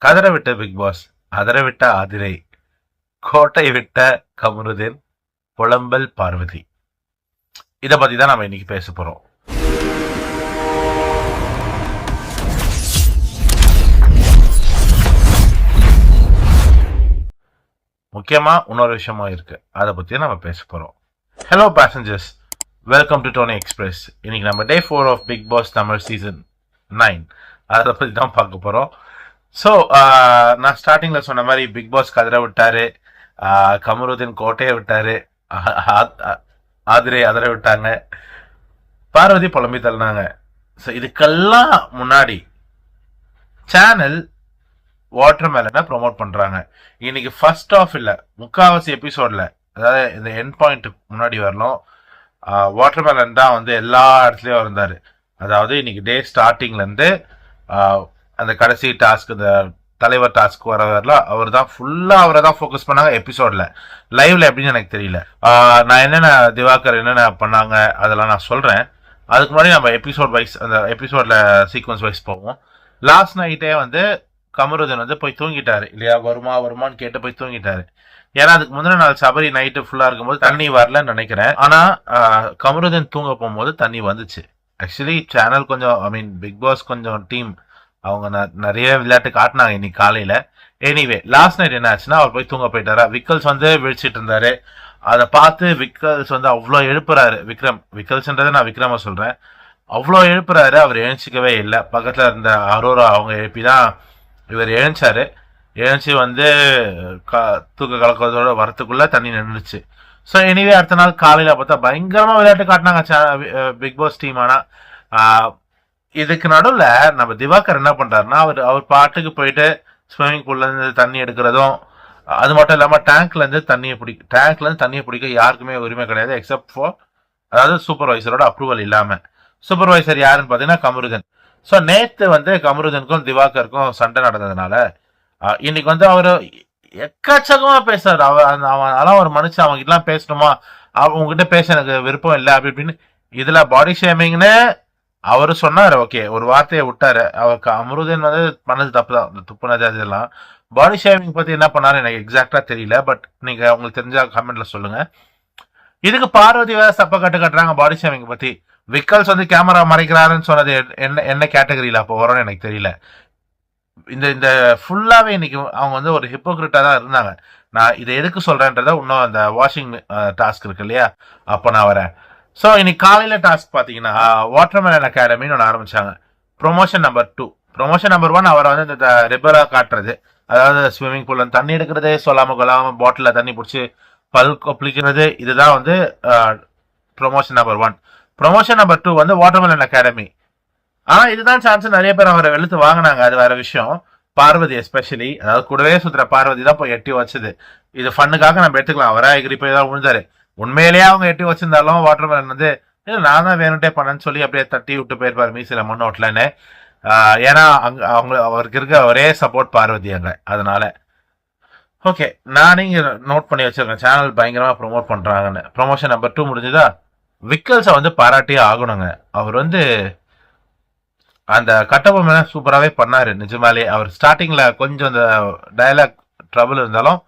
கதற விட்ட big pass, அதற விட்ட ஆதிரை, கோட்டை விட்ட கமருதீன், புலம்பல் பார்வதி. இதை பத்தி தான் நம்ம இன்னைக்கு பேச போறோம். முக்கியமா இன்னொரு விஷயமா இருக்கு, அதை பத்தி நம்ம பேச போறோம். Hello passengers, welcome to Tony express. இன்னைக்கு நம்ம day 4 of Bigg Boss Tamil season 9 அதை பத்தி தான் பார்க்க போறோம். ஸோ நான் ஸ்டார்டிங்ல சொன்ன மாதிரி பிக் பாஸ் கதற விட்டாரு, கமருதீன் கோட்டையை விட்டாரு, ஆதிரை அதர விட்டாங்க, பார்வதி புலம்பி தள்ளினாங்க. ஸோ இதுக்கெல்லாம் முன்னாடி சேனல் வாட்டர் மேலனை ப்ரொமோட் பண்றாங்க. இன்னைக்கு ஃபர்ஸ்ட் ஆஃப் இல்ல, முக்காவாசி எபிசோட்ல, அதாவது இந்த எண்ட் பாயிண்ட் முன்னாடி வரணும், வாட்டர் மேலன் தான் வந்து எல்லா இடத்துலயும் இருந்தாரு. அதாவது இன்னைக்கு டே ஸ்டார்டிங்ல இருந்து அந்த கடைசி டாஸ்க், இந்த தலைவர் டாஸ்க் வரல, அவர் தான் ஃபுல்லா அவரை தான் ஃபோக்கஸ் பண்ணாங்க எபிசோட்ல. லைவ்ல எப்படின்னு எனக்கு தெரியல. நான் என்னென்ன திவாகர் என்னென்ன பண்ணாங்க அதெல்லாம் நான் சொல்றேன். அதுக்கு முன்னாடி நம்ம எபிசோட் வைஸ், அந்த எபிசோட்ல சீக்வன்ஸ் வைஸ் போவோம். லாஸ்ட் நைட்டே வந்து கமருதீன் வந்து போய் தூங்கிட்டாரு இல்லையா, வருமான்னு கேட்டு போய் தூங்கிட்டாரு. ஏன்னா அதுக்கு முந்தின நாள் சபரி நைட்டு ஃபுல்லா இருக்கும்போது தண்ணி வரலன்னு நினைக்கிறேன். ஆனா கமருதீன் தூங்க போகும்போது தண்ணி வந்துச்சு. ஆக்சுவலி சேனல் கொஞ்சம், ஐ மீன் பிக் பாஸ் கொஞ்சம் டீம் அவங்க நிறைய விளையாட்டு காட்டினாங்க இன்னைக்கு காலையில. எனிவே லாஸ்ட் நைட் என்ன ஆச்சுன்னா, அவர் போய் தூங்க போயிட்டாரா. விக்கல்ஸ் வந்து விழிச்சிட்டு இருந்தாரு. அதை பார்த்து விக்கல்ஸ் வந்து அவ்வளோ எழுப்புறாரு. விக்கல்ஸ்ன்றதை நான் விக்ரம சொல்றேன். அவ்வளோ எழுப்புறாரு, அவர் எழுச்சிக்கவே இல்லை. பக்கத்துல இருந்த அரோரா அவங்க எழுப்பிதான் இவர் எழுந்தாரு. எழுச்சி வந்து தூக்க கலக்கிறதோட வரத்துக்குள்ள தண்ணி நின்றுச்சு. ஸோ எனிவே அடுத்த நாள் காலையில பார்த்தா பயங்கரமா விளையாட்டு காட்டினாங்க பிக் பாஸ் டீம். ஆனா இதுக்கு நடுவில் நம்ம திவாகர் என்ன பண்றாருன்னா, அவர் பாட்டுக்கு போயிட்டு ஸ்விம்மிங் பூல்ல இருந்து தண்ணி எடுக்கிறதும், அது மட்டும் இல்லாம டேங்க்ல இருந்து தண்ணியை பிடிக்க யாருக்குமே உரிமை கிடையாது, எக்ஸப்ட் ஃபார், அதாவது சூப்பர்வைசரோட அப்ரூவல் இல்லாம. சூப்பர்வைசர் யாருன்னு பாத்தீங்கன்னா கமருதீன். ஸோ நேத்து வந்து கமருதீனுக்கும் திவாகருக்கும் சண்டை நடந்ததுனால இன்னைக்கு வந்து அவரு எக்கச்சக்கமா பேசுறாரு. அதெல்லாம் ஒரு மனுஷன் அவங்க கிட்ட பேசணுமா, அவங்ககிட்ட பேச எனக்கு விருப்பம் இல்லை அப்படி இப்படின்னு. இதுல பாடி ஷேமிங்னு அவரு சொன்னாரு, ஓகே, ஒரு வார்த்தையை விட்டாரு. அவருக்கு அமருதீன் வந்து பண்ணது தப்பு தான், துப்புனது அதெல்லாம். பாடி ஷேமிங் பத்தி என்ன பண்ணாரு எனக்கு எக்ஸாக்டா தெரியல, பட் நீங்க உங்களுக்கு தெரிஞ்சா கமெண்ட்ல சொல்லுங்க. இதுக்கு பார்வதி வேற சப்ப கட்டுறாங்க பாடி ஷேமிங் பத்தி. விக்கல்ஸ் வந்து கேமரா மறைக்கிறாருன்னு சொன்னது என்ன கேட்டகரியில அப்போ வரும்னு எனக்கு தெரியல. இந்த ஃபுல்லாவே இன்னைக்கு அவங்க வந்து ஒரு ஹிப்போக்ரிட்டா தான் இருந்தாங்க. நான் இதை எதுக்கு சொல்றேன்றத இன்னும் அந்த வாஷிங் டாஸ்க் இருக்கு இல்லையா, அப்போ நான் வரேன். ஸோ இன்னைக்கு காலையில டாஸ்க் பார்த்தீங்கன்னா வாட்டர்மெலன் அகாடமின்னு ஒன்று ஆரம்பிச்சாங்க. Promotion number 2. ப்ரொமோஷன் நம்பர் 1 அவரை வந்து இந்த ரிபரா காட்டுறது, அதாவது ஸ்விம்மிங் பூல்ல தண்ணி எடுக்கிறது, சொல்லாம கொள்ளாம பாட்டில தண்ணி பிடிச்சி பல் கொப்பளிக்கிறது, இதுதான் வந்து ப்ரொமோஷன் நம்பர் 1. ப்ரொமோஷன் நம்பர் 2 வந்து வாட்டர்மெலன் அகாடமி. ஆனா இதுதான் சான்ஸ், நிறைய பேர் அவரை வெளுத்து வாங்கினாங்க, அது வேற விஷயம். பார்வதி எஸ்பெஷலி, அதாவது கூடவே சுத்துற பார்வதி தான் போய் எட்டி வச்சது. இது ஃபண்ணுக்காக நம்ம எடுத்துக்கலாம், அவரா எகிரி போய் தான் விழுந்தாரு. உண்மையிலேயே அவங்க எட்டி வச்சிருந்தாலும் வாட்டர்மெலன் வந்து நான் தான் வேணுட்டே பண்ணேன்னு சொல்லி அப்படியே தட்டி விட்டு போயிருப்பாரு மீசில மண்ணு ஓட்டலன்னு. ஏன்னா அவருக்கு இருக்க ஒரே சப்போர்ட் பார்வதி அங்க. அதனால ஓகே, நானே இங்க நோட் பண்ணி வச்சிருக்கேன், சேனல் பயங்கரமா ப்ரொமோட் பண்றாங்கன்னு. ப்ரொமோஷன் நம்பர் 2 முடிஞ்சுதா. விக்கல்ஸை வந்து பாராட்டியே ஆகணுங்க. அவர் வந்து அந்த கட்டபொம்மை சூப்பராகவே பண்ணாரு நிஜமாலே. அவர் ஸ்டார்டிங்ல கொஞ்சம் அந்த டயலாக் ட்ரபிள் இருந்தாலும்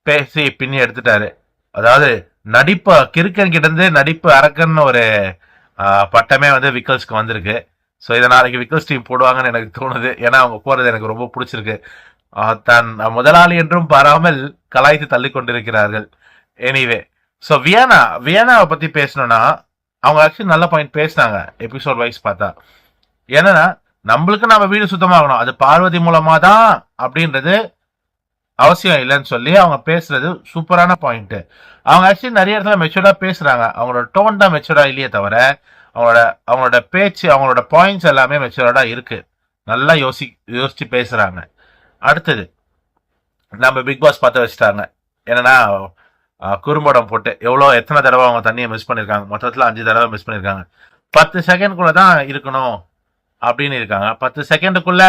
பேசி பின்னி எடுத்துட்டாரு. அதாவது நடிப்பு கிறுக்கன் கிட்ட இருந்து நடிப்பு அரக்கன்னு ஒரு பட்டமே வந்து விக்கல்ஸ்க்கு வந்திருக்கு. ஸோ இதை நாளைக்கு விக்கல்ஸ் டீம் போடுவாங்கன்னு எனக்கு தோணுது. ஏன்னா அவங்க போறது எனக்கு ரொம்ப பிடிச்சிருக்கு. தன் முதலாளி என்றும் பாராமல் கலாய்த்து தள்ளி கொண்டிருக்கிறார்கள். எனிவே, ஸோ வியனாவை பத்தி பேசணும்னா அவங்க ஆக்சுவலி நல்ல பாயிண்ட் பேசினாங்க எபிசோட் வைஸ் பார்த்தா. ஏன்னா நம்மளுக்கு நம்ம வீடு சுத்தமாகணும், அது பார்வதி மூலமா தான் அப்படின்றது அவசியம் இல்லைன்னு சொல்லி அவங்க பேசுறது சூப்பரான பாயிண்ட். அவங்க ஆக்சுவலி நிறைய இடத்துல மெச்சூர்டா பேசுறாங்க. அவங்களோட டோன் தான் மெச்சூர்டா இல்லையே தவிர அவங்களோட பேச்சு, அவங்களோட பாயிண்ட்ஸ் எல்லாமே மெச்சூர்டா இருக்கு. நல்லா யோசிச்சு பேசுறாங்க. அடுத்தது நம்ம பிக் பாஸ் பார்த்து வச்சுட்டாங்க. என்னன்னா குறும்படம் போட்டு எத்தனை தடவை அவங்க தண்ணியை மிஸ் பண்ணிருக்காங்க. மொத்தத்துல 5 தடவை மிஸ் பண்ணிருக்காங்க. 10 செகண்ட்குள்ள தான் இருக்கணும் அப்படின்னு இருக்காங்க. 10 செகண்டுக்குள்ள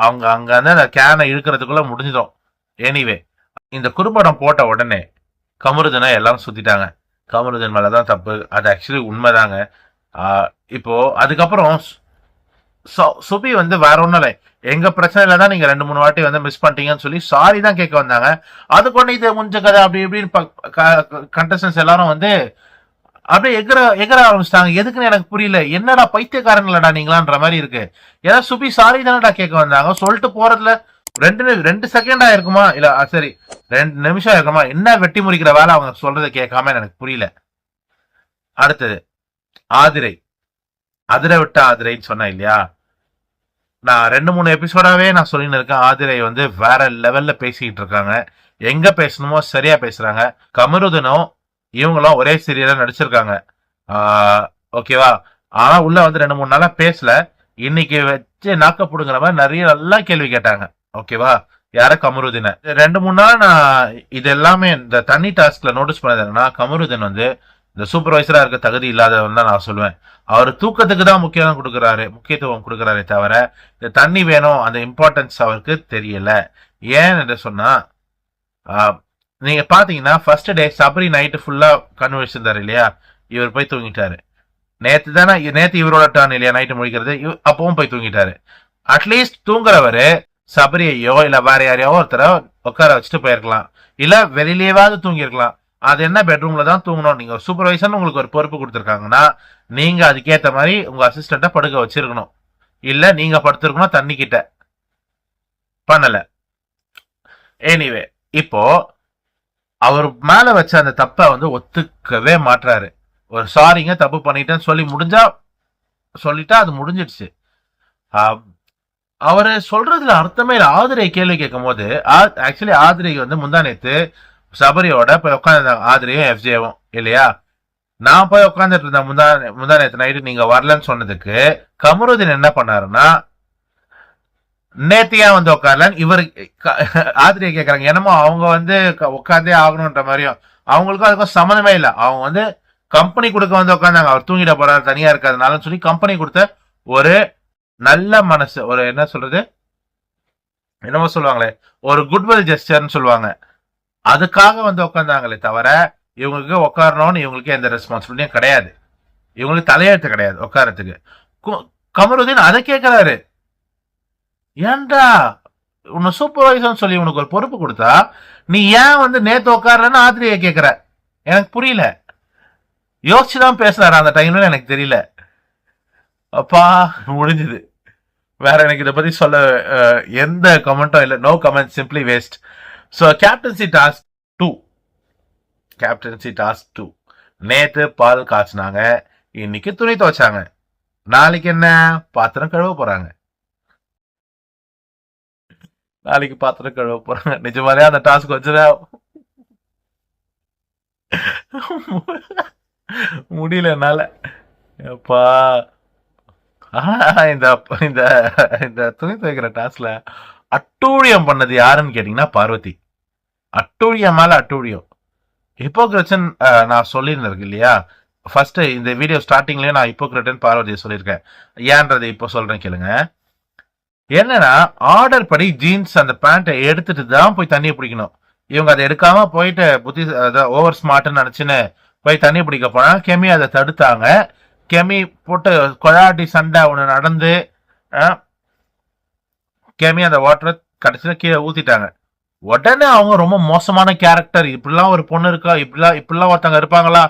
அவங்க அங்க வந்து அந்த கேனை இழுக்கிறதுக்குள்ள முடிஞ்சிடும். எனிவே, இந்த குறும்படம் போட்ட உடனே கமருதீனை எல்லாம் சுத்திட்டாங்க. கமருதீன் மேலதான் தப்பு, அது ஆக்சுவலி உண்மைதாங்க. இப்போ அதுக்கப்புறம் சுபி வந்து வேற ஒண்ணும் இல்லை, எங்க பிரச்சனையில தான் நீங்க 2-3 வாட்டி வந்து மிஸ் பண்ணிட்டீங்கன்னு சொல்லி சாரி தான் கேட்க வந்தாங்க. அது கொண்டு இது முடிஞ்ச கதை அப்படி இப்படின்னு கண்டஸ்டன்ஸ் எல்லாரும் வந்து அப்படியே எகர ஆரம்பிச்சிட்டாங்க. எதுக்குன்னு எனக்கு புரியல. என்னடா பைத்தியக்காரங்களடா நீங்களான்ற மாதிரி இருக்கு. ஏன்னா சுபி சாரி தானடா கேட்க வந்தாங்க, சொல்லிட்டு போறதுல 2 செகண்ட் ஆயிருக்குமா, இல்ல சரி 2 நிமிஷம் ஆயிருக்குமா, என்ன வெட்டி முறிக்கிற வேலை அவங்க சொல்றதை கேட்காம எனக்கு புரியல. அடுத்தது ஆதிரை, அதிரை விட்ட ஆதிரைன்னு சொன்னா இல்லையா, நான் 2-3 எபிசோடாவே நான் சொல்லின்னு இருக்கேன். ஆதிரை வந்து வேற லெவல்ல பேசிக்கிட்டு இருக்காங்க. எங்க பேசணுமோ சரியா பேசுறாங்க. கமருதனும் இவங்களும் ஒரே சீரியலா நடிச்சிருக்காங்க. ஓகேவா. ஆனா உள்ள வந்து 2-3 நாளா பேசல. இன்னைக்கு வச்சு நாக்க புடுங்கிற மாதிரி நிறைய நல்லா கேள்வி கேட்டாங்க. ஓகேவா. யார கமருதீன 2-3 நாள் நான் இது எல்லாமே இந்த தண்ணி டாஸ்க்ல நோட்டீஸ் பண்ணது என்னன்னா, கமருதீன் வந்து இந்த சூப்பர்வைசரா இருக்க தகுதி இல்லாதவன் தான் நான் சொல்லுவேன். அவர் தூக்கத்துக்கு தான் முக்கியத்துவம் கொடுக்கறாரே தவிர இந்த தண்ணி வேணும் அந்த இம்பார்ட்டன்ஸ் அவருக்கு தெரியல. ஏன் என்று சொன்னா, நீங்க பாத்தீங்கன்னா ஃபர்ஸ்ட் டே சபரி நைட்டு ஃபுல்லா கண்ணு வச்சிருந்தாரு இல்லையா, இவர் போய் தூங்கிட்டாரு. நேத்து இவரோட டர்ன் இல்லையா நைட்டு முழிக்கிறது, அப்பவும் போய் தூங்கிட்டாரு. அட்லீஸ்ட் தூங்குறவரு சபரியையோ இல்ல வேற யாரையோ ஒருத்தர உட்கார வச்சுட்டு போயிருக்கலாம், இல்ல வெளியிலேயாவது தூங்கிருக்கலாம். அது என்ன பெட்ரூம்ல தான் தூங்கணும். நீங்க சூப்பர்வைசர் உங்களுக்கு ஒரு பொறுப்பு கொடுத்துருக்காங்கன்னா நீங்க அதுக்கேற்ற மாதிரி உங்க அசிஸ்டண்ட படுக்க வச்சிருக்கணும், இல்ல நீங்க படுத்திருக்கணும் தண்ணி கிட்ட. பண்ணல. எனிவே இப்போ அவர் மேல வச்ச அந்த தப்ப வந்து ஒத்துக்கவே மாட்டாரு. ஒரு சாரிங்க தப்பு பண்ணிட்டேன்னு சொல்லிட்டா அது முடிஞ்சிடுச்சு. அவரு சொல்றதுல அர்த்தமே இல்லை. ஆதிரை கேள்வி கேட்கும் போது ஆக்சுவலி ஆதிரை வந்து முந்தானேத்து சபரியோட போய் உட்காந்துருந்தாங்க, ஆதிரையும் எஃப்ஜேவும் இல்லையா. நான் போய் உட்காந்துட்டு இருந்தேன் முந்தானேத்து நைட்டு, நீங்க வரலன்னு சொன்னதுக்கு கமருதீன் என்ன பண்ணாருன்னா, நேத்தியா வந்து உட்காரலன்னு இவரு ஆதிரியை கேட்கறாங்க. என்னமோ அவங்க வந்து உட்காந்தே ஆகணும்ன்ற மாதிரியும், அவங்களுக்கும் அதுக்கும் சம்மந்தமே இல்லை. அவங்க வந்து கம்பெனி கொடுக்க வந்து உட்காந்தாங்க, அவர் தூங்கிட போறாரு தனியா இருக்காதுனால சொல்லி கம்பெனி கொடுத்த ஒரு நல்ல மனசு, ஒரு என்ன சொல்றது, என்னமோ சொல்லுவாங்களே, ஒரு குட்வில் ஜெஸ்டர்னு சொல்லுவாங்க, அதுக்காக வந்து உட்காந்தாங்களே தவிர இவங்களுக்கு உட்காரணும்னு இவங்களுக்கு எந்த ரெஸ்பான்சிபிலிட்டியும் கிடையாது, இவங்களுக்கு தலையெழுத்து கிடையாது உட்காரத்துக்கு. கமருதீன் அதை கேட்கிறாரு, ஏன்டா உன்னை சூப்பர்வைசர் சொல்லி உனக்கு ஒரு பொறுப்பு கொடுத்தா நீ ஏன் வந்து நேத்து உட்காரலன்னு ஆதிரியை கேட்கிற, எனக்கு புரியல. யோசிச்சுதான் பேசுறாரு அந்த டைம்ல, எனக்கு தெரியல. அப்பா முடிஞ்சது. வேற எனக்கு இதை பத்தி சொல்ல எந்த கமெண்ட்டும் இல்லை. No comment, simply waste. So captaincy task 2 நேத்து பால் காய்ச்சினாங்க, இன்னைக்கு துணி துவைச்சாங்க, நாளைக்கு என்ன பாத்திரம் கழுவ போறாங்க. நிஜமாவே அந்த டாஸ்க் வச்சுட முடியல என்னால. அப்பா இந்த துணி துவைக்கிற டாஸ்க்ல அட்டூழியம் பண்ணது யாருன்னு கேட்டீங்கன்னா பார்வதி. அட்டூழியம் மேல அட்டூழியம். ஹிப்போக்ரட்சன் நான் சொல்லியிருந்திருக்கு இல்லையா, ஃபர்ஸ்ட் இந்த வீடியோ ஸ்டார்டிங்லயே நான் ஹிப்போக்ரட்டன் பார்வதியை சொல்லியிருக்கேன். ஏன்றதை இப்போ சொல்றேன் கேளுங்க. என்னன்னா ஆர்டர் படி ஜீன்ஸ் அந்த பேண்ட்டை எடுத்துட்டு தான் போய் தண்ணியை பிடிக்கணும். இவங்க அதை எடுக்காம போயிட்டு ஓவர் ஸ்மார்ட்னு நினைச்சுன்னு போய் தண்ணி பிடிக்க போனா கெமி அதை தடுத்தாங்க. கெமி போட்டு கொழாட்டி சண்டை ஒன்று நடந்து கெமி அந்த வாட்டரை கடைசியில கீழே ஊத்திட்டாங்க. உடனே அவங்க ரொம்ப மோசமான கேரக்டர், இப்படிலாம் ஒரு பொண்ணு இருக்கா, இப்படிலாம் ஒருத்தவங்க இருப்பாங்களா,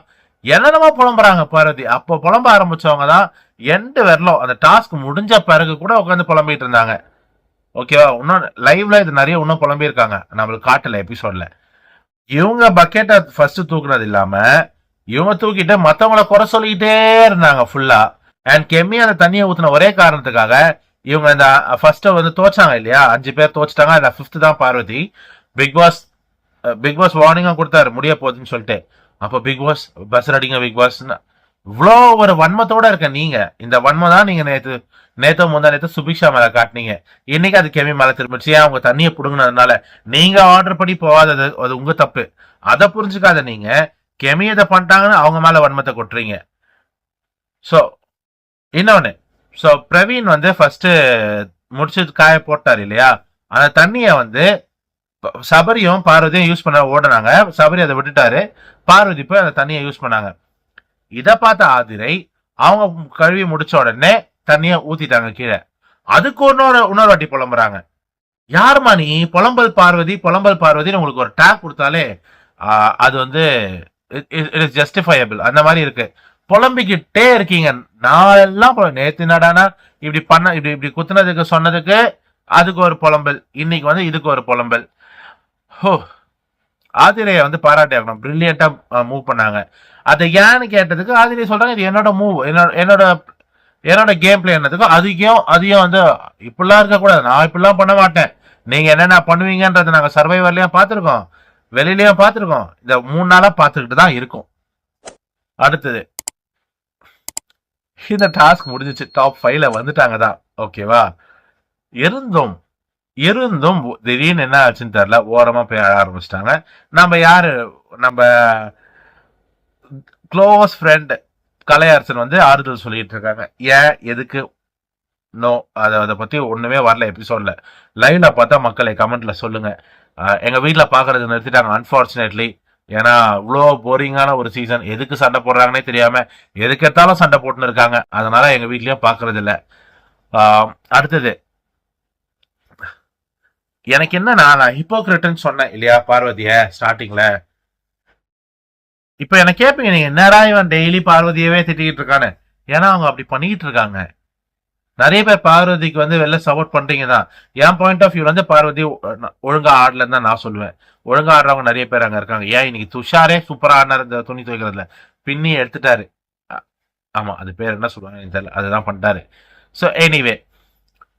என்னென்னமா புலம்புறாங்க பார்வதி. அப்போ புலம்ப ஆரம்பிச்சவங்க தான் எண்டு வரலும் அந்த டாஸ்க் முடிஞ்ச பிறகு கூட உட்காந்து புலம்பிட்டு இருந்தாங்க. ஓகேவா. இன்னும் லைவ்ல இது நிறைய இன்னும் புலம்பி இருக்காங்க, நம்மளுக்கு காட்டல எபிசோட்ல. இவங்க பக்கெட்டை ஃபர்ஸ்ட் தூக்குனது இல்லாம இவங்க தூக்கிட்டு மத்தவங்கள குறை சொல்லிக்கிட்டே இருந்தாங்க ஃபுல்லா. அண்ட் கெமி அந்த தண்ணியை ஊத்தின ஒரே காரணத்துக்காக இவங்க இந்த ஃபர்ஸ்ட் வந்து தோச்சாங்க இல்லையா, 5 பேர் தோச்சிட்டாங்க, அந்த 5th தான் பார்வதி. பிக் பாஸ் வார்னிங்கும் கொடுத்தாரு முடிய போகுதுன்னு சொல்லிட்டு. அப்போ பிக் பாஸ் பஸ் அடிங்க பிக் பாஸ், இவ்வளோ ஒரு வன்மத்தோட இருக்க நீங்க. இந்த வன்மம் தான் நீங்க நேத்தோ முந்தா நேத்து சுபிக்ஷா மேல காட்டினீங்க, இன்னைக்கு அது கெமி மேல திரும்பிச்சு. அவங்க தண்ணியை புடுங்கினதுனால நீங்க ஆர்டர் படி போகாதது அது உங்க தப்பு. அதை புரிஞ்சுக்காத நீங்க கெமி இதை பண்ணிட்டாங்கன்னு அவங்க மேல வன்மத்தை கொட்டுறீங்க. ஸோ இன்னொன்னு, ஸோ பிரவீன் வந்து ஃபர்ஸ்ட் முடிச்சு காய போட்டார் இல்லையா, அந்த தண்ணியை வந்து சபரியும் பார்வதியும் யூஸ் பண்ண ஓடினாங்க. சபரி அதை விட்டுட்டாரு, பார்வதி போய் அந்த தண்ணியை யூஸ் பண்ணாங்க. இதை பார்த்த ஆதிரை அவங்க கழுவி முடிச்ச உடனே தண்ணிய ஊத்திட்டாங்க கீழே. அதுக்கு இன்னொரு வாட்டி புலம்புறாங்க. யாருமா நீ புலம்பல் பார்வதின்னு உங்களுக்கு ஒரு டேக் கொடுத்தாலே அது வந்து இட் இஸ் ஜஸ்டிஃபையபிள். அந்த மாதிரி இருக்கு. புலம்பிக்கிட்டே இருக்கீங்க. நான் எல்லாம் நேத்து நடானா இப்படி இப்படி குத்துனதுக்கு சொன்னதுக்கு அதுக்கு ஒரு புலம்பல், இன்னைக்கு வந்து இதுக்கு ஒரு புலம்பல். ஹோ, ஆதிரைய வந்து பாராட்டி ஆகணும். பிரில்லியண்டா மூவ் பண்ணாங்க. அதை ஏன்னு கேட்டதுக்கு ஆதிரை சொல்றாங்க இது என்னோட மூவ், என்னோட கேம் பிளே என்னதுக்கும் அதையும் வந்து இப்படிலாம் இருக்கக்கூடாது, நான் இப்படிலாம் பண்ண மாட்டேன், நீங்க என்னென்ன பண்ணுவீங்கன்றத நாங்க சர்வைவர்லயும் பார்த்துருக்கோம், வெளியிலயும் பார்த்துருக்கோம், இந்த 3 நாளா பார்த்துக்கிட்டு தான் இருக்கும். அடுத்தது இந்த டாஸ்க் முடிஞ்சிச்சு, டாப் 5ல வந்துட்டாங்க தான், ஓகேவா. இருந்தும் திடீர்னு என்ன ஆச்சுன்னு தெரியல, ஓரமா போய் அழ ஆரம்பிச்சிட்டாங்க. நம்ம க்ளோஸ் ஃப்ரெண்ட் கலையரசன் வந்து ஆறுதல் சொல்லிட்டு இருக்காங்க. ஏன் எதுக்கு நோ, அதை பத்தி ஒண்ணுமே வரல எபிசோட்ல. லைவ்ல பார்த்தா மக்களை கமெண்ட்ல சொல்லுங்க. எங்க வீட்டுல பாக்குறது நிறுத்திட்டாங்க அன்பார்ச்சுனேட்லி. ஏன்னா இவ்வளோ போரிங்கான ஒரு சீசன், எதுக்கு சண்டை போடுறாங்கன்னே தெரியாம எதுக்கு எடுத்தாலும் சண்டை போட்டுன்னு இருக்காங்க. அதனால எங்க வீட்லயும் பாக்குறது இல்ல. அடுத்தது எனக்கு என்னன்னா, நான் ஹிப்போக்ரட்னு சொன்னேன் இல்லையா பார்வதிய ஸ்டார்டிங்ல. இப்ப என்ன கேட்பீங்க நீங்க, என்னடா இவன் டெய்லி பார்வதியவே திட்டிக்கிட்டு இருக்கானு. ஏன்னா அவங்க அப்படி பண்ணிக்கிட்டு இருக்காங்க. நிறைய பேர் பார்வதிக்கு வந்து வெளில சப்போர்ட் பண்றீங்க தான். என் பாயிண்ட் ஆஃப் வியூ வந்து பார்வதி ஒழுங்கா ஆடலன்னு தான் நான் சொல்லுவேன். ஒழுங்கா ஆடுறவங்க நிறைய பேர் அங்க இருக்காங்க. ஏன் இன்னைக்கு துஷாரே சூப்பரா ஆடினார் இந்த துணி துவைக்கிறதுல, பின்னி எடுத்துட்டாரு. ஆமா, அது பேர் என்ன சொல்லுவாங்க தெரியல, அதுதான் பண்ணிட்டாரு. ஸோ எனிவே,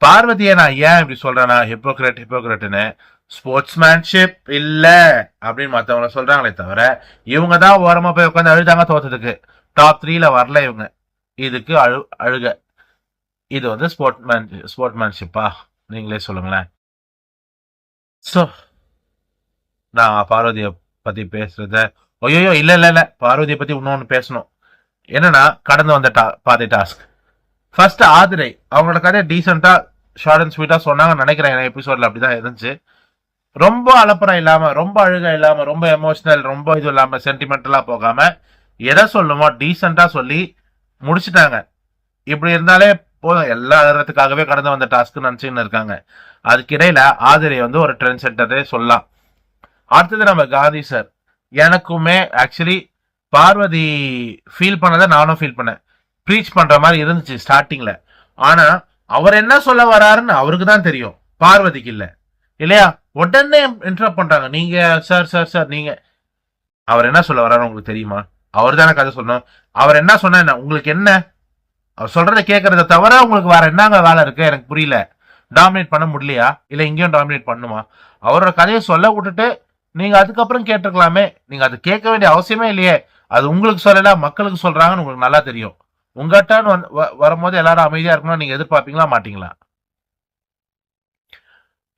பார்வதியை நான் ஏன் இப்படி சொல்றேன்னா ஹிப்போக்ரட்னு, ஸ்போர்ட்ஸ்மேன்ஷிப் இல்ல அப்படின்னு மத்தவங்க சொல்றாங்களே தவிர, இவங்க தான் ஓரமா போய் உட்காந்து அழுதாங்க தோத்ததுக்கு. டாப் 3ல வரல இவங்க, இதுக்கு அழுக. இது வந்து ஸ்போர்ட்மேன்ஷிப்பா, நீங்களே சொல்லுங்களேன். ஸோ நான் பார்வதியை பத்தி பேசுறத, ஐயோ இல்ல பார்வதியை பத்தி இன்னொன்னு பேசணும். என்னன்னா, கடந்து வந்த பாதை டாஸ்க். ஃபர்ஸ்ட் ஆதிரை அவங்களோட கதையை டீசெண்டா ஷார்ட் அண்ட் ஸ்வீட்டா சொன்னாங்கன்னு நினைக்கிறேன். எபிசோட்ல அப்படிதான் இருந்துச்சு. ரொம்ப அலப்பறம் இல்லாம, ரொம்ப அழுக இல்லாம, ரொம்ப எமோஷனல், ரொம்ப இது இல்லாம, சென்டிமெண்டலா போகாம எதை சொல்லுமோ டீசெண்டா சொல்லி முடிச்சுட்டாங்க. இப்படி இருந்தாலே போதும், எல்லா இடத்துக்காகவே கடந்து வந்த டாஸ்க் நினைச்சுன்னு இருக்காங்க. அதுக்கிடையில ஆதிரை வந்து ஒரு ட்ரெண்ட் செட்டரே சொல்லலாம். அடுத்தது நம்ம காந்தி சார். எனக்குமே ஆக்சுவலி பார்வதி ஃபீல் பண்ணதை நானும் ஃபீல் பண்ணேன். ப்ரீச் பண்ற மாதிரி இருந்துச்சு ஸ்டார்டிங்ல. ஆனா அவர் என்ன சொல்ல வராருன்னு அவருக்கு தான் தெரியும், பார்வதிக்கு இல்ல இல்லையா. உடனே இன்டரப்ட் பண்றாங்க. நீங்க சார் நீங்க, அவர் என்ன சொல்ல வராரு உங்களுக்கு தெரியுமா? அவர் தானே கதை சொல்லணும். அவர் என்ன சொன்ன என்ன உங்களுக்கு என்ன? அவர் சொல்றதை கேட்கறத தவிர உங்களுக்கு வேற என்னங்க வேலை இருக்கு? எனக்கு புரியல. டாமினேட் பண்ண முடியலையா, இல்ல இங்கேயும் டாமினேட் பண்ணுமா? அவரோட கதையை சொல்ல விட்டுட்டு நீங்க அதுக்கப்புறம் கேட்டிருக்கலாமே. நீங்க அது கேட்க வேண்டிய அவசியமே இல்லையே. அது உங்களுக்கு சொல்லல, மக்களுக்கு சொல்றாங்கன்னு உங்களுக்கு நல்லா தெரியும். உங்ககிட்ட வரும்போது எல்லாரும் அமைதியா இருக்கணும் நீங்க எதிர்பார்ப்பீங்களா மாட்டீங்களா?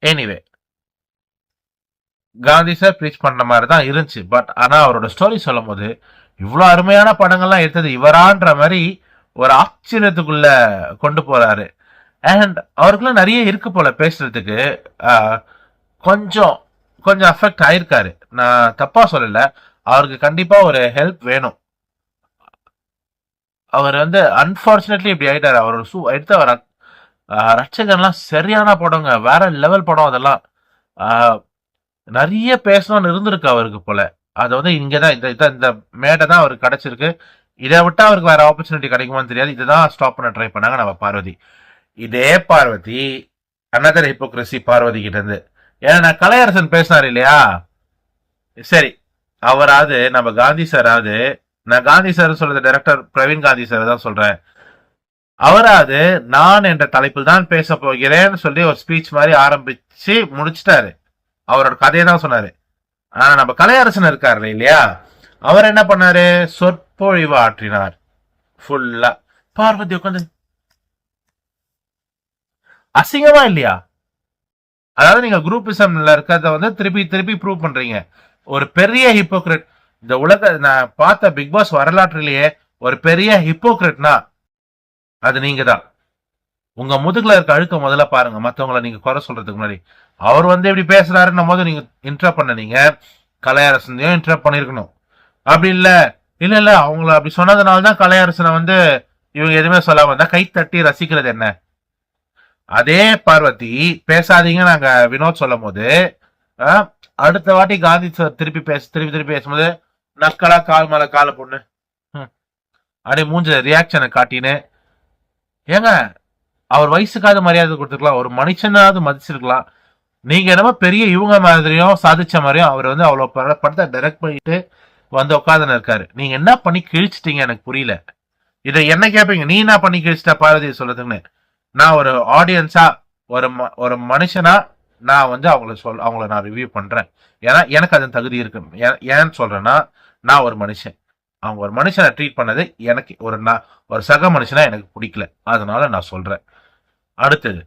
எனிவே, காந்தி சார் ப்ரீச் பண்ற மாதிரி தான் இருந்துச்சு. பட் ஆனா அவரோட ஸ்டோரி சொல்லும் போது இவ்வளவு அருமையான படங்கள்லாம் எடுத்தது இவரான்ற மாதிரி ஒரு ஆச்சரியத்துக்குள்ள கொண்டு போறாரு. அண்ட் அவருக்குலாம் நிறைய இருக்கு போல பேசுறதுக்கு. கொஞ்சம் அஃபெக்ட் ஆயிருக்காரு, நான் தப்பா சொல்லல. அவருக்கு கண்டிப்பா ஒரு ஹெல்ப் வேணும். அவர் வந்து அன்பார்ச்சுனேட்லி இப்படி ஆயிட்டாரு. அவர் எடுத்த ரட்சகன்லாம் சரியான படங்க, வேற லெவல் படம். அதெல்லாம் நிறைய பேசணும்னு இருந்திருக்கு அவருக்கு போல. அது வந்து இங்கதான் இந்த மேடை தான் அவருக்கு கிடைச்சிருக்கு. இதை விட்டா அவருக்கு வேற ஆப்பர்ச்சுனிட்டி கிடைக்குமான்னு தெரியாது. இதுதான் ஸ்டாப் பண்ண ட்ரை பண்ணாங்க நம்ம பார்வதி. இதே பார்வதி அனதர் ஹிப்போக்ரசி பார்வதி கிட்ட இருந்து. ஏன்னா நான் கலையரசன் பேசினார் இல்லையா, சரி அவராது நம்ம காந்தி சாராவது, நான் காந்தி சார் சொல்றது டைரக்டர் பிரவீன் காந்தி சார் தான் சொல்றேன். அவராது நான் என்ற தலைப்பில் தான் பேச போகிறேன்னு சொல்லி ஒரு ஸ்பீச் மாதிரி ஆரம்பிச்சு முடிச்சிட்டாரு. அவரோட கதையை தான் சொன்னாரு. ஆனா நம்ம கலையரசன் இருக்காரு இல்லையா, அவர் என்ன பண்ணாரு, சொற்பொழிவு ஆற்றினார் ஃபுல்லா. பார்வதி உட்காந்து அசிங்கமா இல்லையா? அதாவது நீங்க குரூப்பிசம்ல இருக்கிறத வந்து திருப்பி ப்ரூவ் பண்றீங்க. ஒரு பெரிய ஹிப்போக்ரட் இந்த உலக நான் பார்த்த பிக் பாஸ் வரலாற்றிலேயே ஒரு பெரிய ஹிப்போக்ரட்னா அது நீங்க தான். உங்க முதுகுல இருக்க அழுக்க முதல்ல பாருங்க, மத்தவங்களை நீங்க குறை சொல்றதுக்கு முன்னாடி. அவர் வந்து எப்படி பேசுறாருன்னும் போது நீங்க இன்டரப்ட் பண்ண, நீங்க கலையரசனையும் இன்டரப்ட் பண்ணிருக்கணும். அப்படி இல்ல அவங்கள அப்படி சொன்னதுனாலதான் கலையரசனை வந்து இவங்க எதுவுமே சொல்லாம இருந்தா கை தட்டி ரசிக்கிறது என்ன? அதே பார்வதி பேசாதீங்க நாங்க வினோத் சொல்லும் போது அடுத்த வாட்டி காந்தி சார் திருப்பி திருப்பி பேசும்போது நக்கலா கால் மேல கால பொண்ணு அப்படியே மூஞ்ச ரியாக்ஷனை காட்டின்னு ஏங்க அவர் வயசுக்காவது மரியாதை கொடுத்துருக்கலாம், ஒரு மனுஷனாவது மதிச்சிருக்கலாம். நீங்க என்னமோ பெரிய இவங்க மாதிரியும் சாதிச்ச மாதிரியும் அவர் வந்து அவ்வளவு படத்தை டைரக்ட் பண்ணிட்டு வந்து உட்காந்துன்னு இருக்காரு. நீங்க என்ன பண்ணி கிழிச்சிட்டீங்க எனக்கு புரியல. இதை என்ன கேட்பீங்க, நீ என்ன பண்ணி கிழிச்சிட்ட பார்வதி சொல்றதுன்னு? நான் ஒரு ஆடியன்ஸா ஒரு மனுஷனா நான் வந்து அவங்கள நான் ரிவ்யூ பண்றேன். ஏன்னா எனக்கு அதன் தகுதி இருக்கு. ஏன்னு சொல்றேன்னா நான் ஒரு மனுஷன், அவங்க ஒரு மனுஷனை ட்ரீட் பண்ணது எனக்கு ஒரு சக மனுஷனா எனக்கு பிடிக்கல, அதனால நான் சொல்றேன். அடுத்தது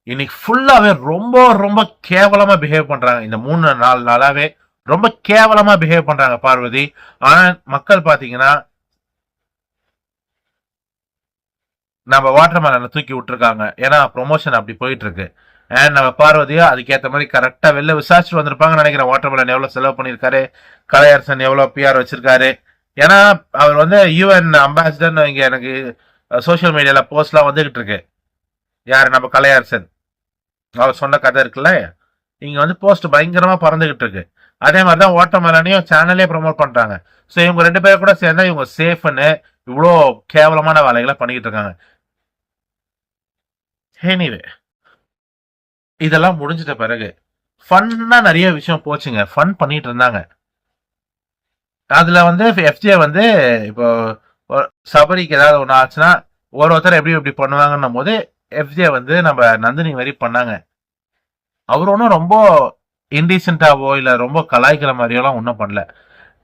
இன்னைக்கு ஃபுல்லாவே ரொம்ப ரொம்ப கேவலமா பிஹேவ் பண்றாங்க. இந்த 3-4 நாளாவே ரொம்ப கேவலமா பிஹேவ் பண்றாங்க பார்வதி. ஆனா மக்கள் பாத்தீங்கன்னா நம்ம வாட்டர் மேலனை தூக்கி விட்டுருக்காங்க, ஏன்னா ப்ரொமோஷன் அப்படி போயிட்டு இருக்கு. அண்ட் நம்ம பார்வதியா அதுக்கேற்ற மாதிரி கரெக்டா வெளில விசாரிச்சுட்டு வந்திருப்பாங்கன்னு நினைக்கிறேன். வாட்டர் மேலன் எவ்வளவு செலவு பண்ணிருக்காரு, கலையரசன் எவ்வளவு பிஆர் வச்சிருக்காரு. ஏன்னா அவர் வந்து யூஎன் அம்பாசிடர் இங்க எனக்கு சோசியல் மீடியால போஸ்ட் எல்லாம் வந்துகிட்டு இருக்கு. யாரு நம்ம கலையரசன் அவர் சொன்ன கதை இருக்குல்ல, இங்க வந்து போஸ்ட் பயங்கரமா பறந்துகிட்டு இருக்கு. அதே மாதிரிதான் வாட்டர் மேலனையும் சேனலே ப்ரொமோட் பண்றாங்க. ஸோ இவங்க 2 பேரும் கூட சேர்ந்தா இவங்க சேஃப்னு இவ்வளோ கேவலமான வேலைகளை பண்ணிக்கிட்டு இருக்காங்க. எனிவே இதெல்லாம் முடிஞ்சிட்ட பிறகு ஃபன்னா நிறைய விஷயம் போச்சுங்க. ஃபன் பண்ணிட்டு இருந்தாங்க. அதுல வந்து எஃப்ஜே வந்து இப்போ சபரிக்கு ஏதாவது ஒண்ணு ஆச்சுன்னா ஒருத்தர் எப்படி பண்ணுவாங்கன்னும் போது எஃப்ஜே வந்து நம்ம நந்தினி மாதிரி பண்ணாங்க. அவர் ஒன்றும் ரொம்ப இன்டீசென்டாவோ இல்ல ரொம்ப கலாய்க்கிற மாதிரியெல்லாம் ஒன்றும் பண்ணல.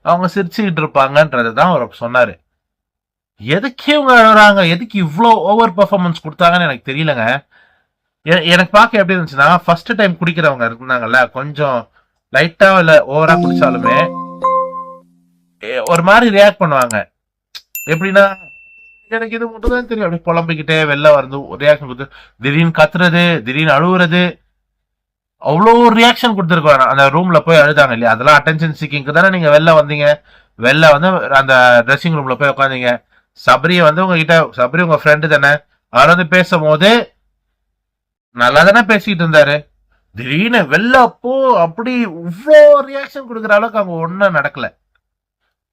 அவங்க சிரிச்சுக்கிட்டு இருப்பாங்கன்றது தான் அவர் சொன்னாரு. எதுக்கு இவங்க அழுறாங்க, எதுக்கு இவ்வளோ ஓவர் பெர்ஃபார்மன்ஸ் கொடுத்தாங்கன்னு எனக்கு தெரியலங்க. எனக்கு பார்க்க எப்படி இருந்துச்சுன்னா, ஃபர்ஸ்ட் டைம் குடிக்கிறவங்க இருந்தாங்கல்ல, கொஞ்சம் லைட்டா இல்ல ஓவரா குடிச்சாலுமே ஒரு மாதிரி ரியாக்ட் பண்ணுவாங்க. எப்படின்னா எனக்கு இது மட்டும் தான் தெரியும், அப்படி புலம்பிக்கிட்டே வெளில வந்து ரியாக்ஷன் கொடுத்து திடீர்னு கத்துறது, திடீர்னு அழுகுறது, அவ்வளோ ரியாக்ஷன் கொடுத்துருக்காங்க. அந்த ரூம்ல போய் அழுதாங்க இல்லையா, அதெல்லாம் அட்டென்ஷன் சீக்கிங்க்கு தானே நீங்க வெளில வந்தீங்க. வெளில வந்து அந்த ட்ரெஸ்ஸிங் ரூம்ல போய் உட்காந்தீங்க. சபரியை வந்து உங்ககிட்ட, சபரி உங்க ஃப்ரெண்டு தானே, அவர் வந்து பேசும்போது நல்லா தானே பேசிட்டு இருந்தாரு. திடீர்னு வெளில அப்போ அப்படி இவ்வளோ ரியாக்ஷன் கொடுக்குற அளவுக்கு அங்க ஒன்றும் நடக்கல.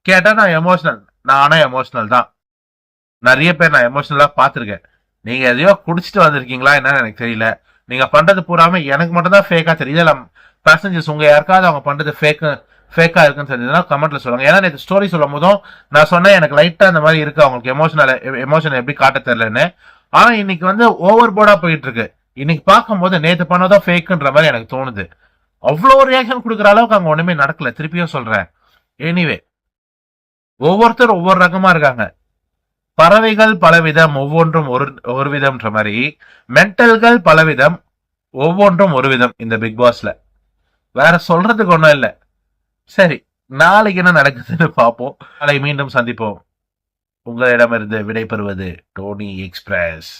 கேட்டா நான் எமோஷனல், நானும் எமோஷனல் தான். நிறைய பேர் நான் எமோஷனலா பார்த்துருக்கேன். நீங்க எதையோ குடிச்சிட்டு வந்திருக்கீங்களா என்னன்னு எனக்கு தெரியல. நீங்க பண்றது பூராம எனக்கு மட்டும் தான் ஃபேக்கா தெரியுது. இல்ல பேசஞ்சர்ஸ் உங்க யாருக்காவது அவங்க பண்றது ஃபேக்கா இருக்குன்னு தெரிஞ்சதுன்னா கமெண்ட்ல சொல்லுங்க. ஏன்னா நேற்று ஸ்டோரி சொல்லும் போதும் நான் சொன்னேன் எனக்கு லைட்டா அந்த மாதிரி இருக்கு, அவங்களுக்கு எமோஷனல் எப்படி காட்ட தெரியலன்னு. ஆனா இன்னைக்கு வந்து ஓவர் போர்டா போயிட்டு இருக்கு. இன்னைக்கு பார்க்கும்போது நேற்று பண்ணதான் ஃபேக்குன்ற மாதிரி எனக்கு தோணுது. அவ்வளோ ரியாக்ஷன் கொடுக்குற அளவுக்கு அங்க ஒண்ணுமே நடக்கல. திருப்பியும் சொல்றேன். எனிவே ஒவ்வொருத்தரும் ஒவ்வொரு ரகமா இருக்காங்க. பறவைகள் பலவிதம், ஒவ்வொன்றும் ஒரு விதம்ன்ற மாதிரி மென்டல்கள் பலவிதம், ஒவ்வொன்றும் ஒரு விதம் இந்த பிக் பாஸ்ல. வேற சொல்றதுக்கு ஒண்ணும் இல்லை. சரி, நாளைக்கு என்ன நடக்குதுன்னு பார்ப்போம். நாளை மீண்டும் சந்திப்போம். உங்களிடமிருந்து விடைபெறுவது டோனி எக்ஸ்பிரஸ்.